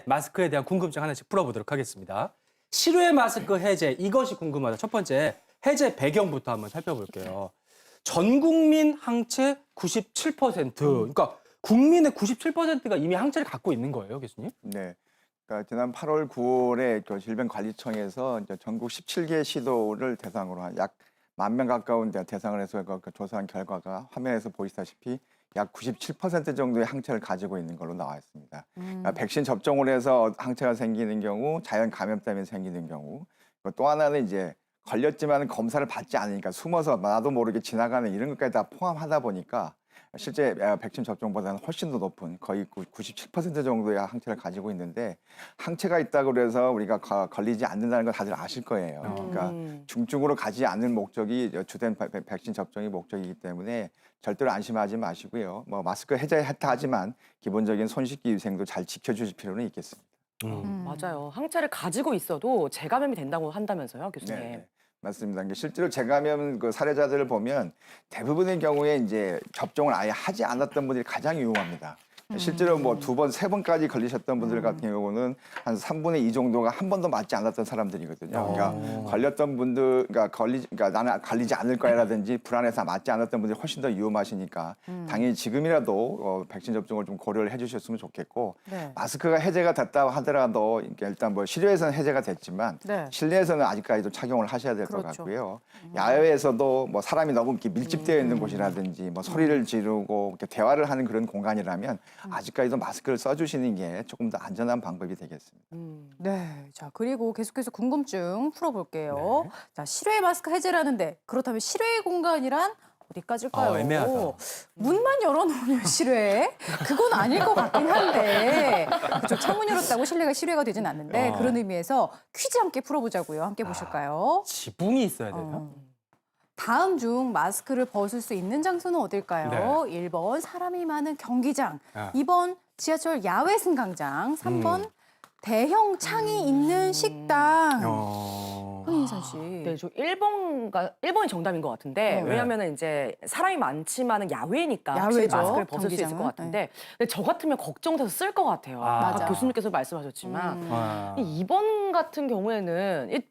마스크에 대한 궁금증 하나씩 풀어보도록 하겠습니다. 실외 마스크 해제, 이것이 궁금하다. 첫 번째, 해제 배경부터 한번 살펴볼게요. 전 국민 항체 97%. 그러니까 국민의 97%가 이미 항체를 갖고 있는 거예요, 교수님? 네. 그러니까 지난 8월, 9월에 그 질병관리청에서 이제 전국 17개 시도를 대상으로 한 약 10,000명 가까운 대상을 해서 그 조사한 결과가 화면에서 보시다시피 약 97% 정도의 항체를 가지고 있는 걸로 나와 있습니다. 그러니까 백신 접종을 해서 항체가 생기는 경우, 자연 감염 때문에 생기는 경우, 또 하나는 이제 걸렸지만 검사를 받지 않으니까 숨어서 나도 모르게 지나가는 이런 것까지 다 포함하다 보니까 실제 백신 접종보다는 훨씬 더 높은 거의 97% 정도의 항체를 가지고 있는데 항체가 있다고 그래서 우리가 걸리지 않는다는 걸 다들 아실 거예요. 그러니까 중증으로 가지 않는 목적이 주된 백신 접종의 목적이기 때문에 절대로 안심하지 마시고요. 뭐 마스크 해제했다 하지만 기본적인 손 씻기 위생도 잘 지켜주실 필요는 있겠습니다. 맞아요. 항체를 가지고 있어도 재감염이 된다고 한다면서요, 교수님? 네. 맞습니다. 그러니까 실제로 재감염 그 사례자들을 보면 대부분의 경우에 이제 접종을 아예 하지 않았던 분들이 가장 유용합니다. 실제로 뭐 2번, 3번까지 걸리셨던 분들 같은 경우는 한 3분의 2 정도가 한 번도 맞지 않았던 사람들이거든요. 그러니까 걸렸던 분들, 그러니까 나는 걸리지 않을 거야라든지 불안해서 맞지 않았던 분들이 훨씬 더 위험하시니까 당연히 지금이라도 백신 접종을 좀 고려를 해주셨으면 좋겠고 네. 마스크가 해제가 됐다 하더라도 일단 뭐 실외에서는 해제가 됐지만 네. 실내에서는 아직까지도 착용을 하셔야 될 것 그렇죠. 같고요. 야외에서도 뭐 사람이 너무 이렇게 밀집되어 있는 곳이라든지 뭐 소리를 지르고 이렇게 대화를 하는 그런 공간이라면 아직까지도 마스크를 써주시는 게 조금 더 안전한 방법이 되겠습니다. 네. 자, 그리고 계속해서 궁금증 풀어볼게요. 자, 실외 마스크 해제라는데 그렇다면 실외 공간이란 어디까지일까요? 애매하다. 문만 열어놓으면 실외? 그건 아닐 것 같긴 한데. 그쪽 창문 열었다고 실내가 실외가 되진 않는데 그런 의미에서 퀴즈 함께 풀어보자고요. 함께 보실까요? 지붕이 있어야 돼요? 다음 중 마스크를 벗을 수 있는 장소는 어딜까요? 네. 1번 사람이 많은 경기장, 아. 2번 지하철 야외 승강장, 3번 대형 창이 있는 식당. 황인선 씨. 네, 저 1번이 정답인 것 같은데 왜냐면은 이제 사람이 많지만은 야외니까 확실히 야외죠, 마스크를 벗을 수 있을 것 경기장은. 같은데 근데 저 같으면 걱정돼서 쓸 것 같아요. 아까 맞아. 교수님께서 말씀하셨지만 아. 2번 같은 경우에는 이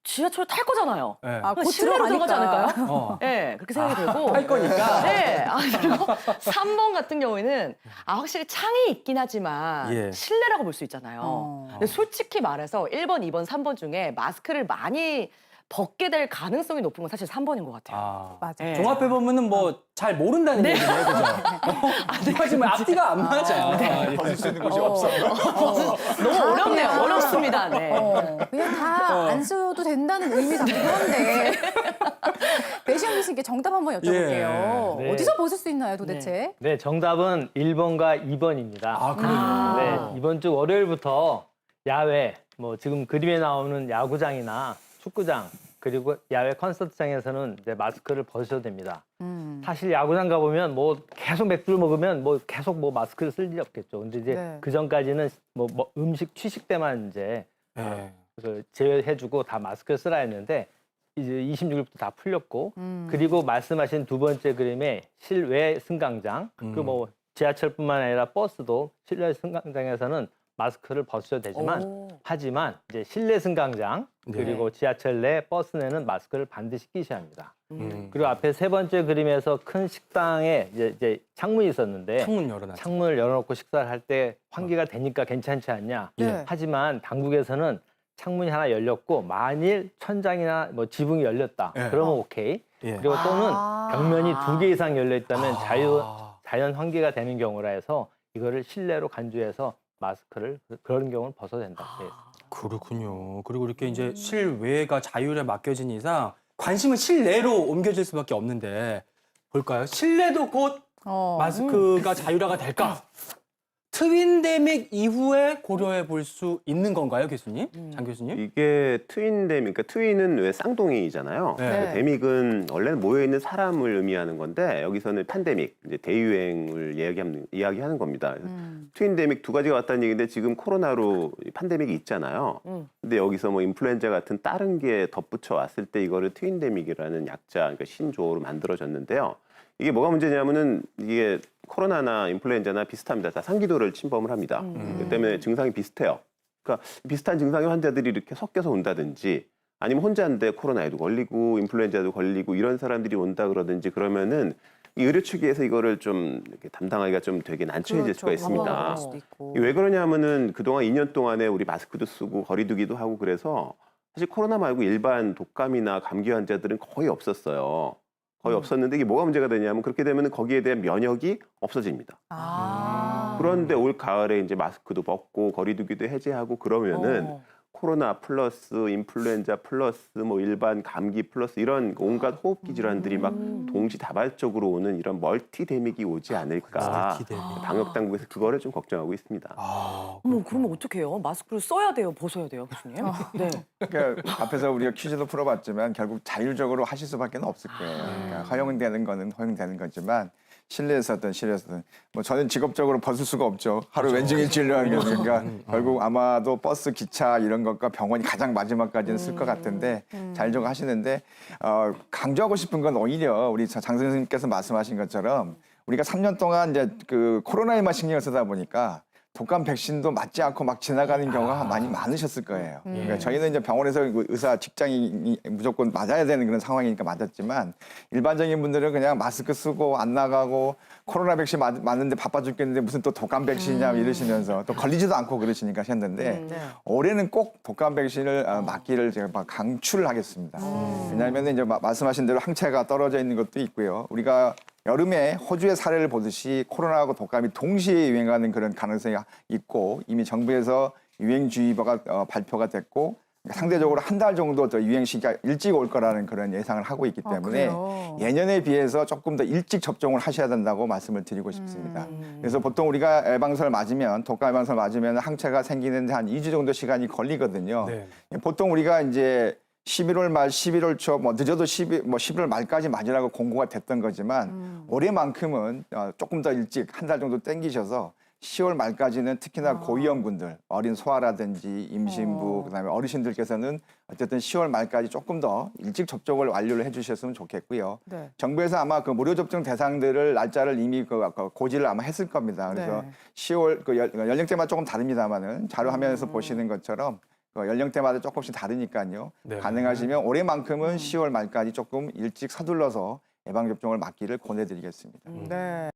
지하철 탈 거잖아요. 네. 아, 곧 실내로 들어가지 들어가니까. 않을까요? 네, 그렇게 생각이 들고. 할 거니까. 네. 그리고 3번 같은 경우에는 확실히 창이 있긴 하지만 예. 실내라고 볼 수 있잖아요. 어. 근데 솔직히 말해서 1번, 2번, 3번 중에 마스크를 많이 벗게 될 가능성이 높은 건 사실 3번인 것 같아요. 아. 맞아. 네. 종합해 보면은 뭐 잘 모른다는 얘기네요, 그죠? 하지만 앞뒤가 안 맞아. 벗을 수 있는 곳이 없어요. 너무 어렵네요. 어렵습니다. 네. 그냥 다 안 써도 된다는 의미 같기도 한데. 배시영 교수님께 정답 한번 여쭤볼게요. 네. 어디서 벗을 수 있나요, 도대체? 네, 정답은 1번과 2번입니다. 아, 그래요? 네, 이번 주 월요일부터 야외, 뭐 지금 그림에 나오는 야구장이나 축구장, 그리고 야외 콘서트장에서는 이제 마스크를 벗으셔도 됩니다. 사실 야구장 가보면 뭐 계속 맥주를 먹으면 뭐 계속 뭐 마스크를 쓸 일이 없겠죠. 근데 이제 네. 그 전까지는 뭐 음식 취식 때만 이제 네. 그 제외해주고 다 마스크를 쓰라 했는데 이제 26일부터 다 풀렸고 그리고 말씀하신 두 번째 그림에 실외 승강장 그리고 뭐 지하철뿐만 아니라 버스도 실내 승강장에서는 마스크를 벗으셔도 되지만 하지만 이제 실내 승강장 그리고 지하철 내 버스 내는 마스크를 반드시 끼셔야 합니다. 그리고 앞에 세 번째 그림에서 큰 식당에 이제 창문이 있었는데 창문 열어놨죠. 창문을 열어놓고 식사를 할 때 환기가 되니까 괜찮지 않냐. 네. 하지만 당국에서는 창문이 하나 열렸고 만일 천장이나 뭐 지붕이 열렸다. 네. 그러면 오케이. 예. 그리고 또는 벽면이 2개 이상 열려 있다면 아. 자연 환기가 되는 경우라 해서 이거를 실내로 간주해서 마스크를 그런 경우는 벗어야 된다. 네. 그렇군요. 그리고 이렇게 이제 실외가 자율에 맡겨진 이상 관심은 실내로 옮겨질 수밖에 없는데 볼까요? 실내도 곧 마스크가 자율화가 될까? 트윈데믹 이후에 고려해 볼 수 있는 건가요, 교수님? 장 교수님? 이게 트윈데믹, 그러니까 트윈은 왜 쌍둥이잖아요. 네. 데믹은 원래는 모여있는 사람을 의미하는 건데 여기서는 팬데믹, 이제 대유행을 이야기하는 겁니다. 트윈데믹 두 가지가 왔다는 얘기인데 지금 코로나로 팬데믹이 있잖아요. 근데 여기서 뭐 인플루엔자 같은 다른 게 덧붙여 왔을 때 이거를 트윈데믹이라는 약자, 그러니까 신조어로 만들어졌는데요. 이게 뭐가 문제냐면은 이게 코로나나 인플루엔자나 비슷합니다. 다 상기도를 침범을 합니다. 그 때문에 증상이 비슷해요. 그러니까 비슷한 증상의 환자들이 이렇게 섞여서 온다든지 아니면 혼자인데 코로나에도 걸리고 인플루엔자도 걸리고 이런 사람들이 온다 그러든지 그러면은 이 의료 측에서 이거를 좀 이렇게 담당하기가 좀 되게 난처해질 수가 있습니다. 그럴 수도 있고. 이게 왜 그러냐면은 그동안 2년 동안에 우리 마스크도 쓰고 거리 두기도 하고 그래서 사실 코로나 말고 일반 독감이나 감기 환자들은 거의 없었어요. 거의 없었는데 이게 뭐가 문제가 되냐면 그렇게 되면 거기에 대한 면역이 없어집니다. 그런데 올 가을에 이제 마스크도 벗고 거리 두기도 해제하고 그러면은 코로나 플러스 인플루엔자 플러스 뭐 일반 감기 플러스 이런 온갖 호흡기 질환들이 막 동시다발적으로 오는 이런 멀티데믹이 오지 않을까. 멀티데믹. 방역 당국에서 그거를 좀 걱정하고 있습니다. 어머, 그러면 어떡해요? 마스크를 써야 돼요? 벗어야 돼요, 교수님? 네. 그러니까 앞에서 우리가 퀴즈도 풀어봤지만 결국 자율적으로 하실 수밖에 없을 거예요. 그러니까 허용되는 거는 허용되는 거지만 실내에서든 실외에서든 뭐 저는 직업적으로 벗을 수가 없죠. 하루 왼종일 진료하는 거니까 결국 아마도 버스, 기차 이런 것과 병원이 가장 마지막까지는 쓸 것 같은데 자율적으로 하시는데 강조하고 싶은 건 오히려 우리 장 선생님께서 말씀하신 것처럼 우리가 3년 동안 이제 그 코로나에만 신경을 쓰다 보니까 독감 백신도 맞지 않고 막 지나가는 경우가 많이 많으셨을 거예요. 그러니까 저희는 이제 병원에서 의사 직장인이 무조건 맞아야 되는 그런 상황이니까 맞았지만 일반적인 분들은 그냥 마스크 쓰고 안 나가고 코로나 백신 맞는데 바빠 죽겠는데 무슨 또 독감 백신이냐 이러시면서 또 걸리지도 않고 그러시니까 하셨는데 올해는 꼭 독감 백신을 맞기를 제가 막 강추를 하겠습니다. 왜냐하면 이제 말씀하신 대로 항체가 떨어져 있는 것도 있고요. 우리가 여름에 호주의 사례를 보듯이 코로나하고 독감이 동시에 유행하는 그런 가능성이 있고 이미 정부에서 유행주의보가 발표가 됐고 상대적으로 한 달 정도 더 유행 시기가 일찍 올 거라는 그런 예상을 하고 있기 때문에 예년에 비해서 조금 더 일찍 접종을 하셔야 된다고 말씀을 드리고 싶습니다. 그래서 보통 우리가 예방설 맞으면 독감 예방설 맞으면 항체가 생기는데 한 2주 정도 시간이 걸리거든요. 네. 보통 우리가 이제 11월 말, 11월 초, 뭐 늦어도 11월 말까지 맞으라고 공고가 됐던 거지만 올해만큼은 조금 더 일찍 한 달 정도 땡기셔서 10월 말까지는 특히나 고위험군들, 어린 소아라든지 임신부, 그다음에 어르신들께서는 어쨌든 10월 말까지 조금 더 일찍 접종을 완료를 해주셨으면 좋겠고요. 네. 정부에서 아마 그 무료 접종 대상들을 날짜를 이미 고지를 아마 했을 겁니다. 그래서 네. 10월 그 연령대마다 조금 다릅니다만은 자료 화면에서 보시는 것처럼 연령대마다 조금씩 다르니까요. 네. 가능하시면 올해만큼은 10월 말까지 조금 일찍 서둘러서 예방접종을 맞기를 권해드리겠습니다. 네.